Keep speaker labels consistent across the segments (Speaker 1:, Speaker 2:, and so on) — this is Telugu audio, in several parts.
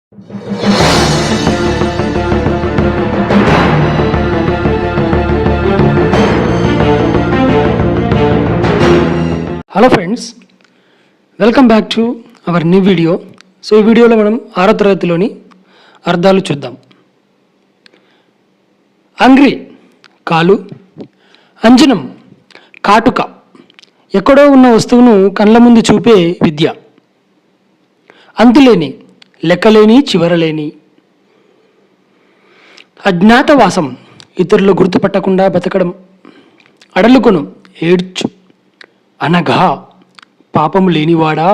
Speaker 1: Hello friends, welcome back to our new video. So ఈ వీడియోలో మనం 6వ తరగతిలోని అర్థాలు చూద్దాం. అంగ్రి కాలు, అంజనం కాటుక, ఎక్కడో ఉన్న వస్తువును కళ్ళ ముందు చూపే విద్య. అంతులేని, లెక్కలేని, చివరలేని. అజ్ఞాతవాసం, ఇతరులు గుర్తుపట్టకుండా బతకడం. అడలుకొను, ఏడ్చు అనగా పాపము లేనివాడా.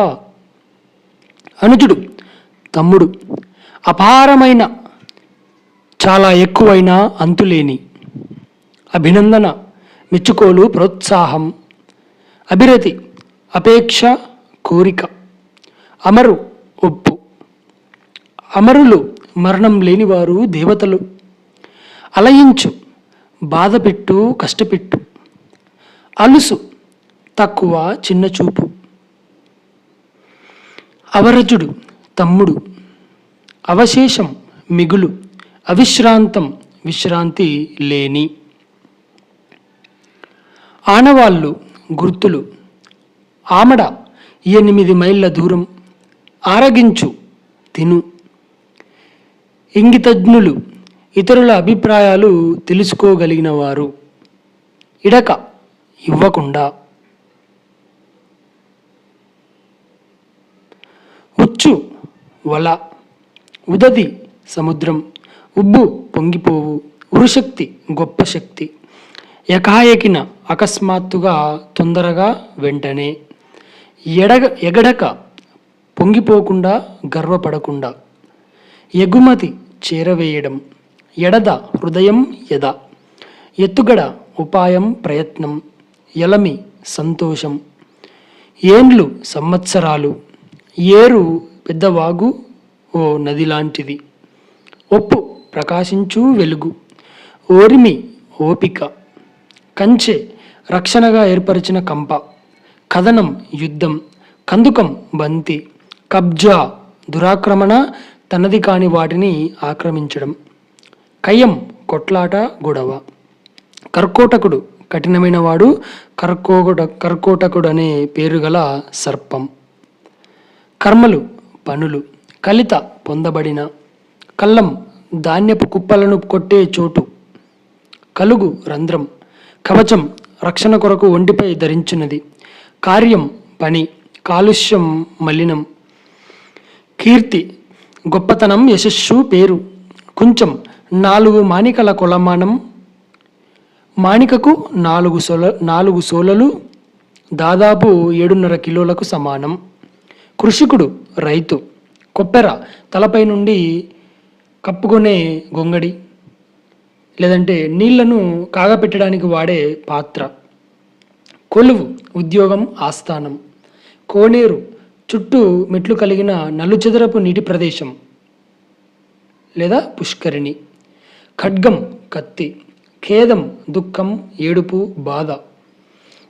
Speaker 1: అనుజుడు తమ్ముడు, అపారమైన, చాలా ఎక్కువైన, అంతులేని. అభినందన మెచ్చుకోలు, ప్రోత్సాహం. అభిరతి అపేక్ష, కోరిక. అమరు ఒప్పు. అమరులు మరణం లేనివారు, దేవతలు. అలయించు బాధపెట్టు, కష్టపెట్టు. అలుసు తక్కువ, చిన్న చూపు. అవరజుడు తమ్ముడు. అవశేషం మిగులు. అవిశ్రాంతం విశ్రాంతి లేని. ఆనవాళ్ళు గుర్తులు. ఆమడ 8 మైళ్ళ దూరం. ఆరగించు తిను. ఇంగితజ్ఞులు, ఇతరుల అభిప్రాయాలు తెలుసుకోగలిగిన వారు. ఇడక ఇవ్వకుండా. ఉచ్చు వల. ఉదది సముద్రం. ఉబ్బు పొంగిపోవు. ఉరుశక్తి గొప్ప శక్తి. ఎకాయకిన అకస్మాత్తుగా, తొందరగా, వెంటనే. ఎగడక పొంగిపోకుండా, గర్వపడకుండా. ఎగుమతి చేరవేయడం. ఎడద హృదయం, ఎద. ఎత్తుగడ ఉపాయం, ప్రయత్నం. ఎలమి సంతోషం. ఏండ్లు సంవత్సరాలు. ఏరు పెద్దవాగు, ఓ నది లాంటిది. ఒప్పు ప్రకాశించు వెలుగు. ఓరిమి ఓపిక. కంచె రక్షణగా ఏర్పరిచిన కంప. కథనం యుద్ధం. కందుకం బంతి. కబ్జా దురాక్రమణ, తనది కాని వాటిని ఆక్రమించడం. కయ్యం కొట్లాట, గొడవ. కర్కోటకుడు కఠినమైన వాడు. కర్కోటకుడు అనే పేరు గల సర్పం. కర్మలు పనులు. కలిత పొందబడిన. కల్లం ధాన్యపు కుప్పలను కొట్టే చోటు. కలుగు రంధ్రం. కవచం రక్షణ కొరకు ఒంటిపై ధరించినది. కార్యం పని. కాలుష్యం మలినం. కీర్తి గొప్పతనం, యశస్సు, పేరు. కుంచం 4 మాణికల కొలమానం. మాణికకు 4 సోలలు, దాదాపు 7.5 కిలోలకు సమానం. కృషికుడు రైతు. కొప్పెర తలపై నుండి కప్పుకొనే గొంగడి, లేదంటే నీళ్లను కాగపెట్టడానికి వాడే పాత్ర. కొలువు ఉద్యోగం, ఆస్థానం. కోనేరు చుట్టూ మెట్లు కలిగిన నలుచెదరపు నీటి ప్రదేశం లేదా పుష్కరిణి. ఖడ్గం కత్తి. ఖేదం దుఃఖం, ఏడుపు, బాధ.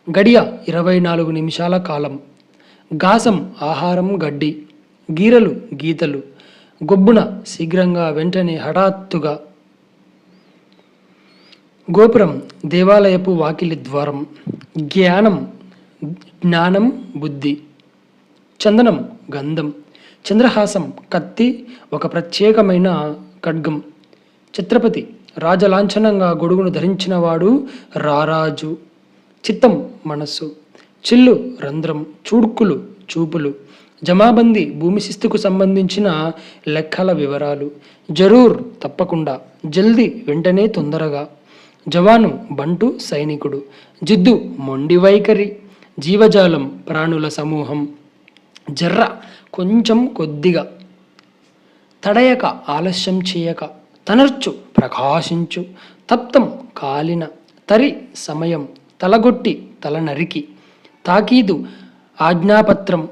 Speaker 1: గడియ 24 నిమిషాల కాలం. గాసం ఆహారం, గడ్డి. గీరలు గీతలు. గొబ్బున శీఘ్రంగా, వెంటనే, హఠాత్తుగా. గోపురం దేవాలయపు వాకిలి ద్వారం. జ్ఞానం జ్ఞానం, బుద్ధి. చందనం గంధం. చంద్రహాసం కత్తి, ఒక ప్రత్యేకమైన ఖడ్గం. ఛత్రపతి రాజలాంఛనంగా గొడుగును ధరించినవాడు, రారాజు. చిత్తం మనస్సు. చిల్లు రంధ్రం. చూడ్కులు చూపులు. జమాబందీ భూమి శిస్తుకు సంబంధించిన లెక్కల వివరాలు. జరూర్ తప్పకుండా. జల్దీ వెంటనే, తొందరగా. జవాను బంటు, సైనికుడు. జిద్దు మొండి వైఖరి. జీవజాలం ప్రాణుల సమూహం. జర్ర కొంచెం, కొద్దిగా. తడయక ఆలస్యం చేయక. తనర్చు ప్రకాశించు. తప్తం కాలిన. తరి సమయం. తలగొట్టి, తల నరికి. తాకీదు ఆజ్ఞాపత్రం.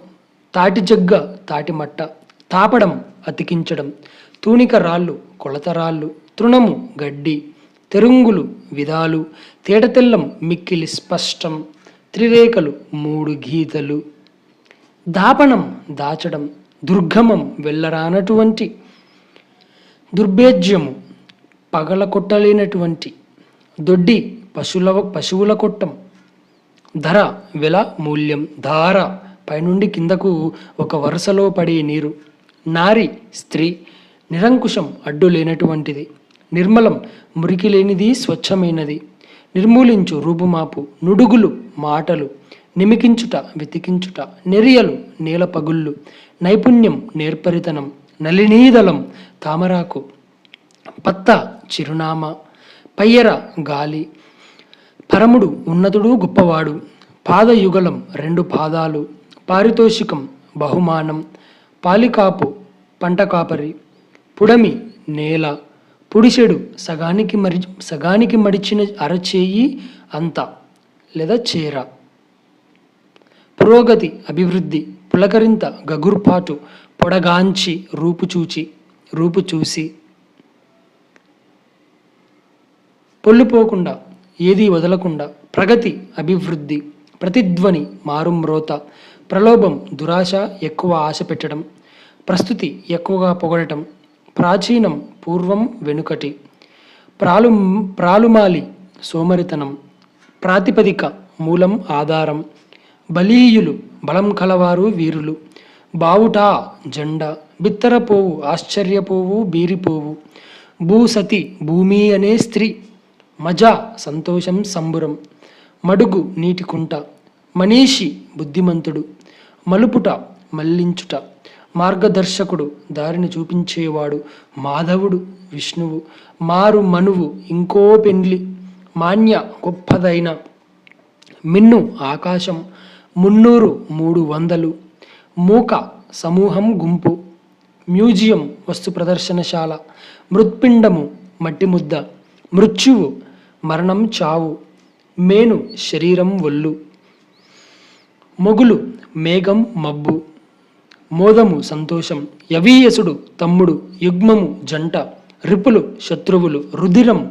Speaker 1: తాటి జగ్గ, తాటిమట్ట. తాపడం అతికించడం. తూనిక రాళ్ళు, కొలతరాళ్ళు. తృణము గడ్డి. తెరుంగులు విధాలు. తేటతెల్లం మిక్కిలి స్పష్టం. త్రిరేఖలు 3 గీతలు. దాపనం దాచడం. దుర్గమం వెళ్ళరానటువంటి. దుర్భేద్యము పగల కొట్టలేనటువంటి, దొడ్డి పశువుల కొట్టం, ధర వెల మూల్యం, ధార పైనుండి కిందకు ఒక వరుసలో పడే నీరు, నారి స్త్రీ, నిరంకుశం అడ్డు లేనటువంటిది, నిర్మలం మురికి లేనిది స్వచ్ఛమైనది, నిర్మూలించు రూపుమాపు, నుడుగులు మాటలు, నిమికించుట వెతికించుట, నెరియలు నేల పగుళ్ళు, నైపుణ్యం నేర్పరితనం, నలినీదలం తామరాకు, పత్త చిరునామా, పయ్యర గాలి, పరముడు ఉన్నతుడు గొప్పవాడు, పాదయుగలం 2 పాదాలు, పారితోషికం బహుమానం, పాలికాపు పంట కాపరి, పుడమి నేల, పుడిసెడు సగానికి మడిచిన అరచేయి అంత లేదా చేర, పురోగతి అభివృద్ధి, పులకరింత గగుర్పాటు, పొడగాంచి రూపు చూసి, పొల్లుపోకుండా ఏదీ వదలకుండా, ప్రగతి అభివృద్ధి, ప్రతిధ్వని మారుమ్రోత, ప్రలోభం దురాశ ఎక్కువ ఆశ పెట్టడం, ప్రస్తుతి ఎక్కువగా పొగడటం, ప్రాచీనం పూర్వం వెనుకటి, ప్రాలుమాలి సోమరితనం, ప్రాతిపదిక మూలం ఆధారం, బలీయులు బలం కలవారు వీరులు, బావుటా జెండా, బిత్తరపోవు ఆశ్చర్యపోవు బీరిపోవు, భూసతి భూమి అనే స్త్రీ, మజా సంతోషం సంబురం, మడుగు నీటి కుంట, మనీషి బుద్ధిమంతుడు, మలుపుట మళ్లించుట, మార్గదర్శకుడు దారిని చూపించేవాడు, మాధవుడు విష్ణువు, మారు మనువు ఇంకో పెండ్లి, మాన్య గొప్పదైన, మిన్ను ఆకాశం, 300 మూక సమూహం గుంపు, మ్యూజియం వస్తు ప్రదర్శనశాల, మృత్పిండము మట్టి ముద్ద, మృత్యువు మరణం చావు, మేను శరీరం ఒళ్ళు, మొగులు మేఘం మబ్బు, మోదము సంతోషం, యవీయసుడు తమ్ముడు, యుగ్మము జంట, రిపులు శత్రువులు, రుధిరం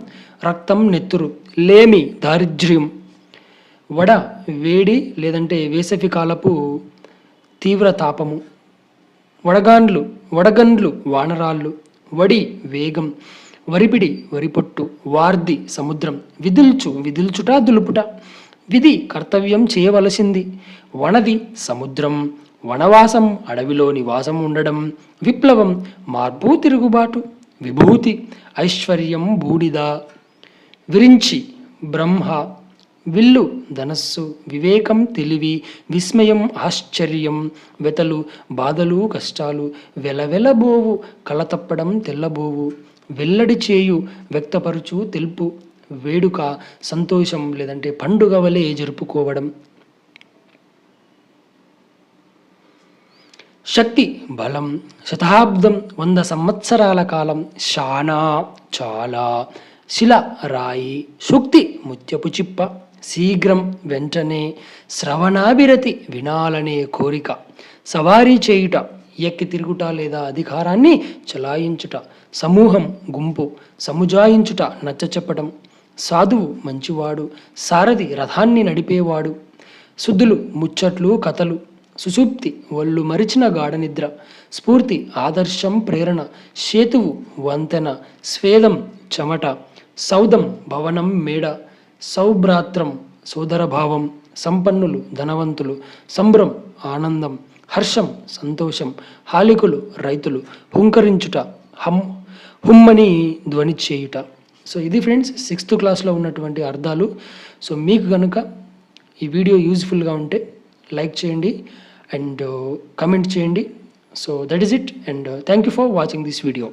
Speaker 1: రక్తం నెత్తురు, లేమి దారిద్ర్యం, వడ వేడి లేదంటే వేసవి కాలపు తీవ్ర తాపము, వడగండ్లు వానరాళ్ళు, వడి వేగం, వరిపిడి వరిపొట్టు, వార్ది సముద్రం, విదిల్చుట దులుపుట, విధి కర్తవ్యం చేయవలసింది, వనది సముద్రం, వనవాసం అడవిలో నివాసం ఉండడం, విప్లవం మార్పు తిరుగుబాటు, విభూతి ఐశ్వర్యం బూడిద, విరించి బ్రహ్మ, విల్లు ధనస్సు, వివేకం తెలివి, విస్మయం ఆశ్చర్యం, వెతలు బాధలు కష్టాలు, వెలవెలబోవు కలతప్పడం తెల్లబోవు, వెల్లడి చేయు వ్యక్తపరుచు తెలుపు, వేడుక సంతోషం లేదంటే పండుగ వలె జరుపుకోవడం, శక్తి బలం, శతాబ్దం 100 సంవత్సరాల కాలం, శానా చాలా, శిల రాయి, శుక్తి ముత్యపు చిప్ప, శీఘ్రం వెంటనే, శ్రవణాభిరతి వినాలనే కోరిక, సవారీ చేయుట ఎక్కి తిరుగుట లేదా అధికారాన్ని చలాయించుట, సమూహం గుంపు, సముజాయించుట నచ్చచెప్పటం, సాధువు మంచివాడు, సారథి రథాన్ని నడిపేవాడు, శుద్ధులు ముచ్చట్లు కథలు, సుషుప్తి ఒళ్ళు మరిచిన గాఢనిద్ర, స్ఫూర్తి ఆదర్శం ప్రేరణ, సేతువు వంతెన, స్వేదం చెమట, సౌదం భవనం మేడ, సౌభ్రాత్రం సోదరభావం, సంపన్నులు ధనవంతులు, సంభ్రం ఆనందం, హర్షం సంతోషం, హాలికులు రైతులు, హుంకరించుట హుమ్మని ధ్వని చేయుట. సో ఇది ఫ్రెండ్స్ 6th క్లాస్లో ఉన్నటువంటి అర్థాలు. సో మీకు కనుక ఈ వీడియో యూజ్ఫుల్గా ఉంటే లైక్ చేయండి అండ్ కమెంట్ చేయండి. So that is it and thank you for watching this video.